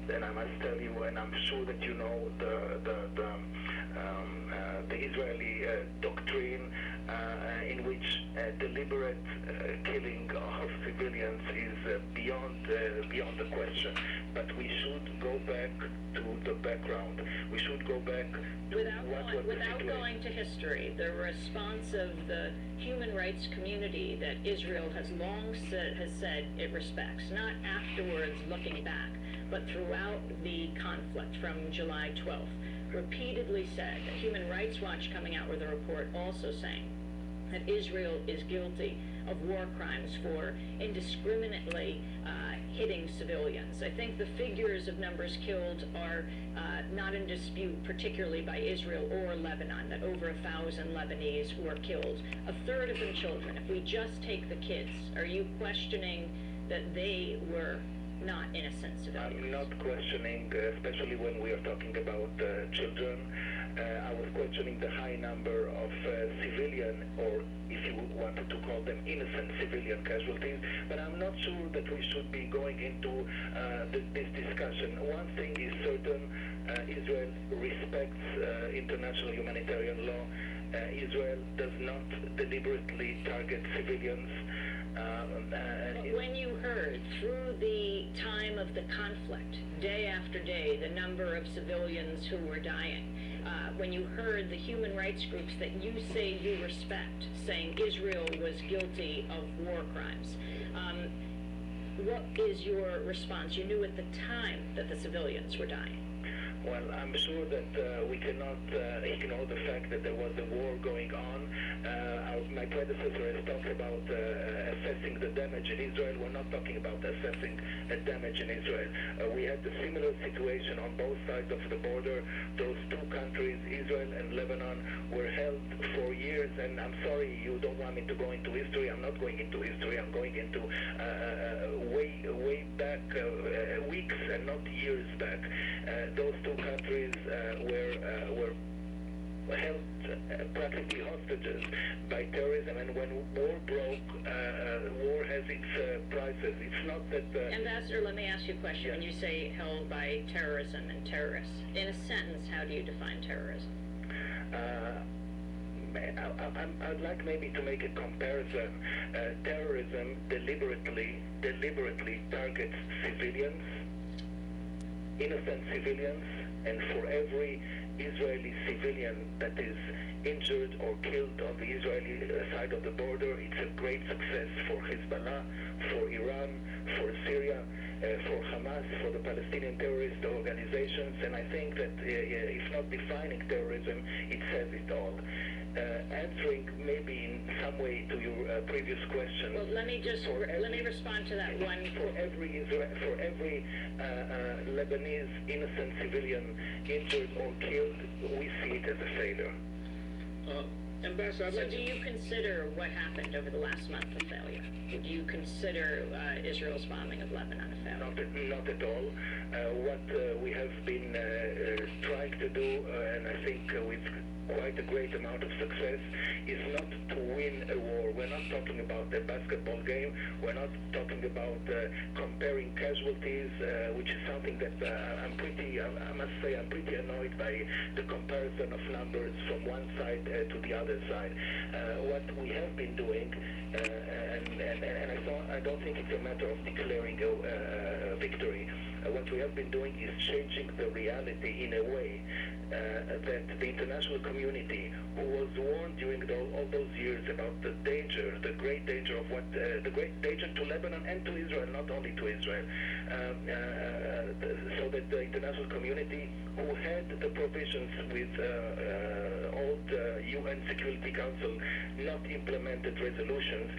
and I must tell you, and I'm sure that you know the Israeli doctrine in which deliberate killing of civilians is beyond the question. But we should go back to the background. We should go back to without going to history. The response of the human rights community that Israel has long said it respects, not afterwards looking back, but throughout the conflict from July 12th, repeatedly said, Human Rights Watch coming out with a report also saying that Israel is guilty of war crimes for indiscriminately hitting civilians. I think the figures of numbers killed are not in dispute, particularly by Israel or Lebanon, that over 1,000 Lebanese were killed, a third of them children. If we just take the kids, are you questioning that they were not innocent civilians? I'm not questioning, especially when we are talking about children. I was questioning the high number of civilian, or if you wanted to call them innocent civilian casualties, but I'm not sure that we should be going into this discussion. One thing is certain, Israel respects international humanitarian law. Israel does not deliberately target civilians. When you heard through the time of the conflict, day after day, the number of civilians who were dying, when you heard the human rights groups that you say you respect saying Israel was guilty of war crimes, what is your response? You knew at the time that the civilians were dying. Well, I'm sure that we cannot ignore the fact that there was a war going on. My predecessor has talked about assessing the damage in Israel. We're not talking about assessing damage in Israel. We had a similar situation on both sides of the border. Those two countries, Israel and Lebanon, were held for years. And I'm sorry, you don't want me to go into history. I'm not going into history. I'm going into way back, weeks and not years back. Those two countries were held practically hostages by terrorism, and when war broke, war has its prices. It's not that... Ambassador, let me ask you a question. Yes. When you say held by terrorism and terrorists, in a sentence, how do you define terrorism? I'd like maybe to make a comparison. Terrorism deliberately targets civilians, innocent civilians, and for every Israeli civilian that is injured or killed on the Israeli side of the border, it's a great success for Hezbollah, for Iran, for Syria, for Hamas, for the Palestinian terrorist organizations. And I think that if not defining terrorism, it says it all. Answering maybe in some way to your previous question. Well, let me respond to that one. For every Lebanese innocent civilian injured or killed, we see it as a failure. Ambassador, so do you consider what happened over the last month a failure? Do you consider Israel's bombing of Lebanon a failure? Not at all. What we have been trying to do, and I think with quite a great amount of success, is not to win a war. We're not talking about a basketball game. We're not talking about comparing casualties, which is something that I must say I'm pretty annoyed by the comparison of numbers from one side to the other side. What we have been doing, and I don't think it's a matter of declaring a victory. What we have been doing is changing the reality in a way that the international community, who was warned during all those years about the danger, the great danger of the great danger to Lebanon and to Israel, not only to Israel, so that the international community, who had the provisions with old UN Security Council not implemented resolutions,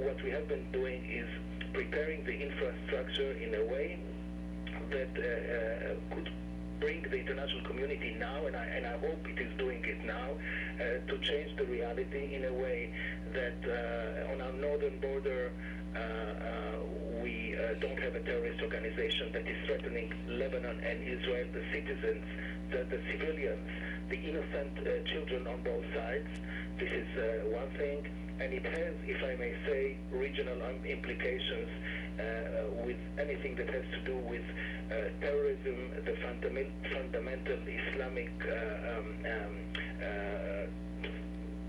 what we have been doing is preparing the infrastructure in a way that could bring the international community now, and I hope it is doing it now, to change the reality in a way that on our northern border we don't have a terrorist organization that is threatening Lebanon and Israel, the citizens, the civilians, the innocent children on both sides. This is one thing, and it has, if I may say, regional implications with anything that has to do with terrorism fundamental Islamic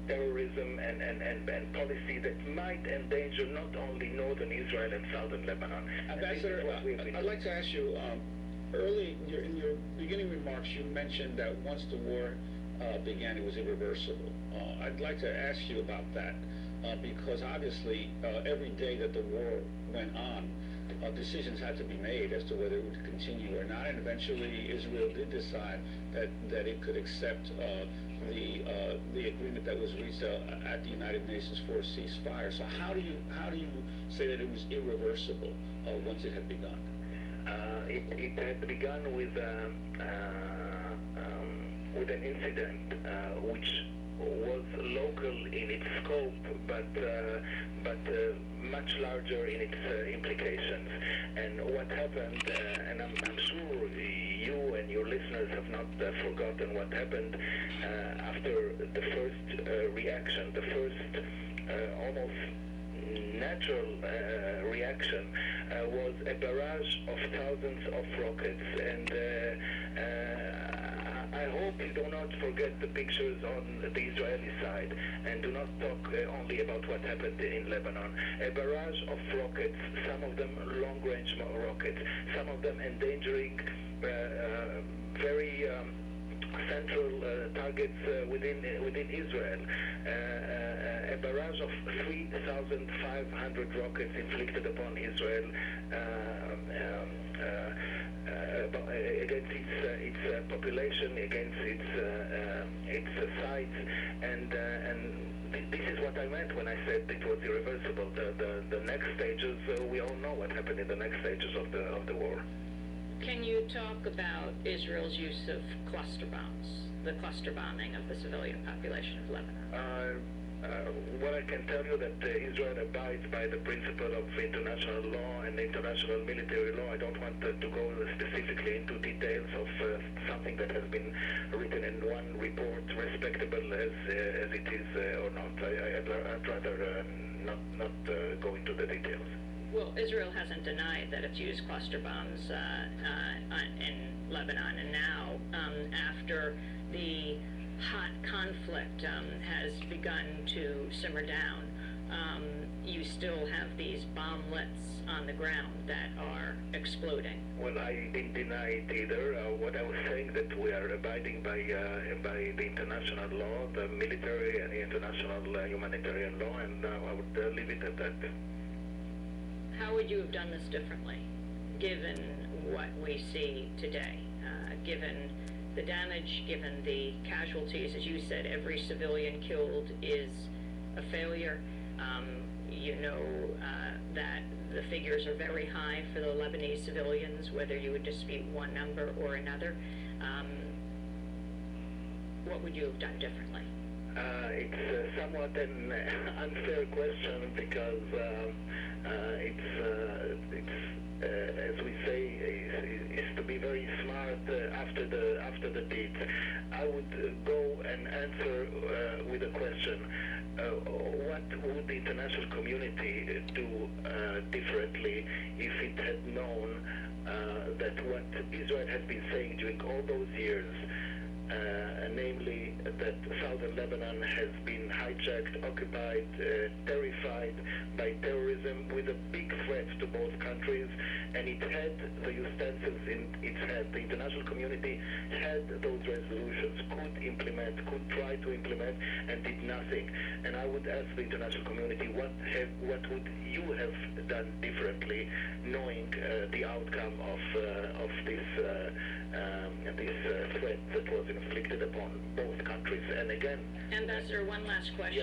terrorism and policy that might endanger not only northern Israel and southern Lebanon. Ambassador, I'd like to ask you, early in your beginning remarks, you mentioned that once the war began, it was irreversible. I'd like to ask you about that, because obviously every day that the war went on, decisions had to be made as to whether it would continue or not, and eventually Israel did decide that it could accept the agreement that was reached at the United Nations for a ceasefire. So how do you say that it was irreversible once it had begun? It had begun with an incident which was local in its scope, but much larger in its implications. And what happened, and I'm sure you and your listeners have not forgotten what happened after the first reaction, the first almost natural reaction was a barrage of thousands of rockets. And I hope you do not forget the pictures on the Israeli side and do not talk only about what happened in Lebanon. A barrage of rockets, some of them long-range rockets, some of them endangering very central targets within Israel. A barrage of 3,500 rockets inflicted upon Israel against its population, against its sites, and this is what I meant when I said it was irreversible. The next stages, we all know what happened in the next stages of the war. Can you talk about Israel's use of cluster bombs, the cluster bombing of the civilian population of Lebanon? What I can tell you that Israel abides by the principle of international law and international military law. I don't want to go specifically into details of something that has been written in one report, respectable as it is or not. I'd rather not go into the details. Well, Israel hasn't denied that it's used cluster bombs in Lebanon, and now, after the hot conflict has begun to simmer down, you still have these bomblets on the ground that are exploding. Well, I didn't deny it either. What I was saying that we are abiding by the international law, the military and the international humanitarian law, and I would leave it at that. How would you have done this differently, given what we see today, given the damage, given the casualties? As you said, every civilian killed is a failure. You know that the figures are very high for the Lebanese civilians, whether you would dispute one number or another. What would you have done differently? It's somewhat an unfair question because it's as we say, is to be very smart after the deed. I would go and answer with a question: what would the international community do differently if it had known that what Israel has been saying during all those years, namely that southern Lebanon has been hijacked, occupied, terrified by terrorism with a big threat to both countries, and it had the utensils in its hand. The international community had those resolutions, could try to implement, and did nothing. And I would ask the international community, what would you have done differently, knowing the outcome of this threat that was inflicted upon both countries? And again, Ambassador, one last question.